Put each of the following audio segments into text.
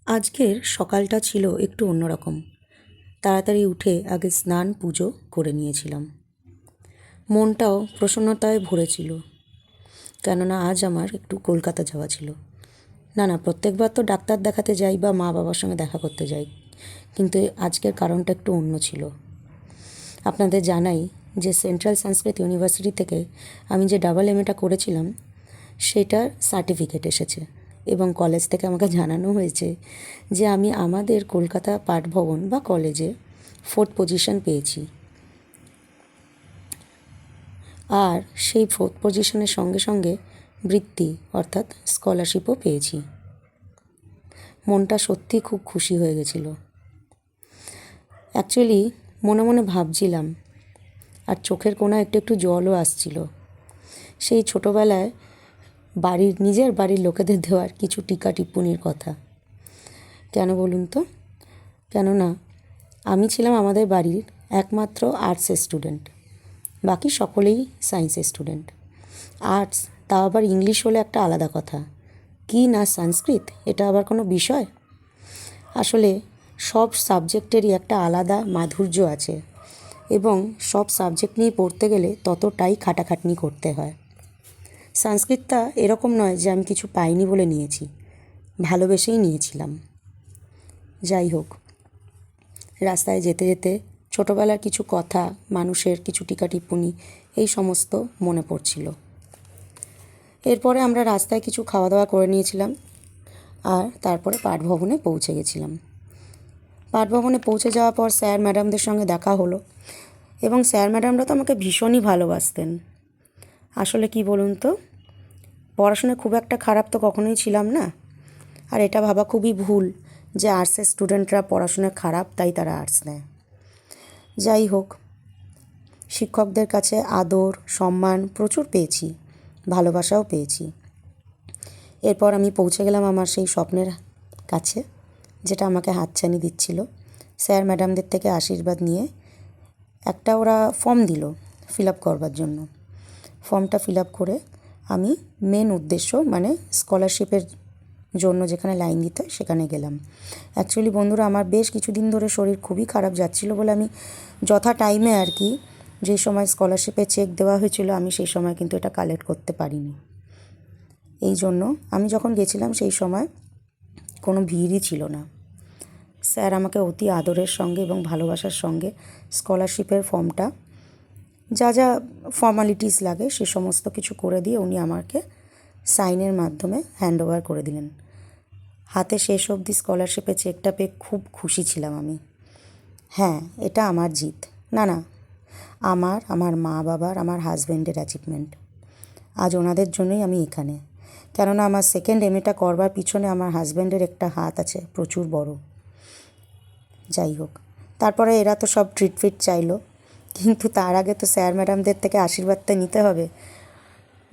আজকের সকালটা ছিল একটু অন্যরকম। তাড়াতাড়ি উঠে আগে স্নান পুজো করে নিয়েছিলাম। মনটাও প্রসন্নতায় ভরেছিল, কেননা আজ আমার একটু কলকাতা যাওয়া ছিল। না, প্রত্যেকবার তো ডাক্তার দেখাতে যাই বা মা বাবার সঙ্গে দেখা করতে যাই, কিন্তু আজকের কারণটা একটু অন্য ছিল। আপনাদের জানাই যে সেন্ট্রাল সংস্কৃত ইউনিভার্সিটি থেকে আমি যে ডাবল এমএটা করেছিলাম সেটার সার্টিফিকেট এসেছে, এবং কলেজ থেকে আমাকে জানানো হয়েছে যে আমি আমাদের কলকাতা পাঠভবন বা কলেজে 4th পজিশন পেয়েছি। আর সেই 4th পজিশনের সঙ্গে সঙ্গে বৃত্তি অর্থাৎ স্কলারশিপও পেয়েছি। মনটা সত্যি খুব খুশি হয়ে গেছিল। অ্যাকচুয়ালি মনে মনে ভাবছিলাম, আর চোখের কোণায় একটু একটু জলও আসছিল, সেই ছোটোবেলায় নিজের বাড়ির লোকেদের দেওয়ার কিছু টিকা টিপ্পণীর কথা। কেন বলুন তো? কেননা আমি ছিলাম আমাদের বাড়ির একমাত্র আর্টসের স্টুডেন্ট, বাকি সকলেই সায়েন্সের স্টুডেন্ট। আর্টস, তাও আবার ইংলিশ হলে একটা আলাদা কথা, কি না সংস্কৃত, এটা আবার কোনো বিষয়? আসলে সব সাবজেক্টেরই একটা আলাদা মাধুর্য আছে, এবং সব সাবজেক্ট নিয়ে পড়তে গেলে ততটাই খাটাখাটনি করতে হয়। সংস্কৃতটা এরকম নয় যে আমি কিছু পাইনি বলে নিয়েছি, ভালোবেসেই নিয়েছিলাম। যাই হোক, রাস্তায় যেতে যেতে ছোটোবেলার কিছু কথা, মানুষের কিছু টিকা টিপ্পণী, এই সমস্ত মনে পড়ছিল। এরপরে আমরা রাস্তায় কিছু খাওয়া দাওয়া করে নিয়েছিলাম, আর তারপরে পাঠভবনে পৌঁছে গেছিলাম। পাঠভবনে পৌঁছে যাওয়ার পর স্যার ম্যাডামদের সঙ্গে দেখা হলো, এবং স্যার ম্যাডামরা তো আমাকে ভীষণই ভালোবাসতেন। আসলে কি বলুন তো, পড়াশোনায় খুব একটা খারাপ তো কখনোই ছিলাম না, আর এটা ভাবা খুবই ভুল যে আর্টসের স্টুডেন্টরা পড়াশোনায় খারাপ তাই তারা আর্টস নেয়। যাই হোক, শিক্ষকদের কাছে আদর সম্মান প্রচুর পেয়েছি, ভালোবাসাও পেয়েছি। এরপর আমি পৌঁছে গেলাম আমার সেই স্বপ্নের কাছে, যেটা আমাকে হাতছানি দিচ্ছিল। স্যার ম্যাডামদের থেকে আশীর্বাদ নিয়ে একটা ওরা ফর্ম দিল ফিল আপ করবার জন্য। ফর্মটা ফিল আপ করে আমি মেন উদ্দেশ্য মানে স্কলারশিপের জন্য যেখানে লাইন দিতে হয় সেখানে গেলাম। অ্যাকচুয়ালি বন্ধুরা, আমার বেশ কিছুদিন ধরে শরীর খুবই খারাপ যাচ্ছিল বলে আমি যথা টাইমে আর কি, যেই সময় স্কলারশিপের চেক দেওয়া হয়েছিল, আমি সেই সময় কিন্তু এটা কালেক্ট করতে পারিনি। এই জন্য আমি যখন গেছিলাম সেই সময় কোনো ভিড়ই ছিল না। স্যার আমাকে অতি আদরের সঙ্গে এবং ভালোবাসার সঙ্গে স্কলারশিপের ফর্মটা, যা যা ফর্মালিটিস লাগে সে সমস্ত কিছু করে দিয়ে উনি আমাকে সাইনের মাধ্যমে হ্যান্ড ওভার করে দিলেন। হাতে শেষ অবধি স্কলারশিপের চেকটা পেয়ে খুব খুশি ছিলাম আমি। হ্যাঁ, এটা আমার জিত না, আমার মা বাবার, আমার হাজব্যান্ডের অ্যাচিভমেন্ট। আজ ওনাদের জন্যই আমি এখানে, কেননা আমার সেকেন্ড এমএটা করবার পিছনে আমার হাজব্যান্ডের একটা হাত আছে প্রচুর বড়। যাই হোক, তারপরে এরা তো সব ট্রিট ফিট চাইলো, কিন্তু তার আগে তো স্যার ম্যাডামদের থেকে আশীর্বাদটা নিতে হবে।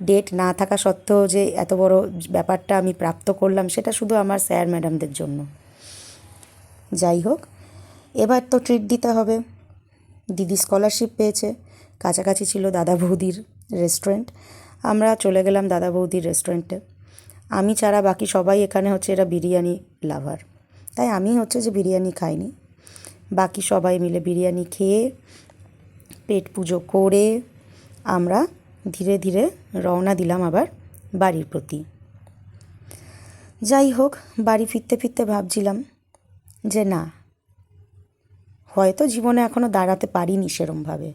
ডেট না থাকা সত্ত্বেও যে এত বড় ব্যাপারটা আমি প্রাপ্ত করলাম, সেটা শুধু আমার স্যার ম্যাডামদের জন্য। যাই হোক, এবার তো ট্রিট দিতে হবে। দিদি স্কলারশিপ পেয়েছে, কাছাকাছি ছিল দাদা বৌদির রেস্টুরেন্ট। আমরা চলে গেলাম দাদা বৌদির রেস্টুরেন্টে। আমি ছাড়া বাকি সবাই এখানে হচ্ছে এরা বিরিয়ানি লাভার, তাই আমি হচ্ছে যে বিরিয়ানি খাইনি। বাকি সবাই মিলে বিরিয়ানি খেয়ে পেট পুজো করে আমরা ধীরে ধীরে রওনা দিলাম আবার বাড়ির প্রতি। যাই হোক, বাড়ি ফিরতে ফিরতে ভাবছিলাম যে না, হয়তো জীবনে এখনও দাঁড়াতে পারিনি সেরমভাবে।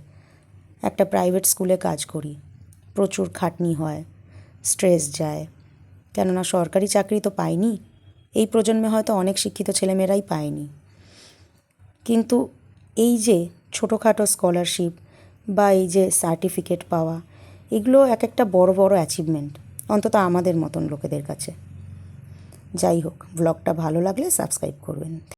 একটা প্রাইভেট স্কুলে কাজ করি, প্রচুর খাটনি হয়, স্ট্রেস যায়, কেননা সরকারি চাকরি তো পাইনি। এই প্রজন্মে হয়তো অনেক শিক্ষিত ছেলেমেয়েরাই পায়নি, কিন্তু এই যে ছোটোখাটো স্কলারশিপ বা এই যে সার্টিফিকেট পাওয়া, এগুলো এক একটা বড় বড় অ্যাচিভমেন্ট, অন্তত আমাদের মতন লোকেদের কাছে। যাই হোক, ব্লগটা ভালো লাগলে সাবস্ক্রাইব করবেন।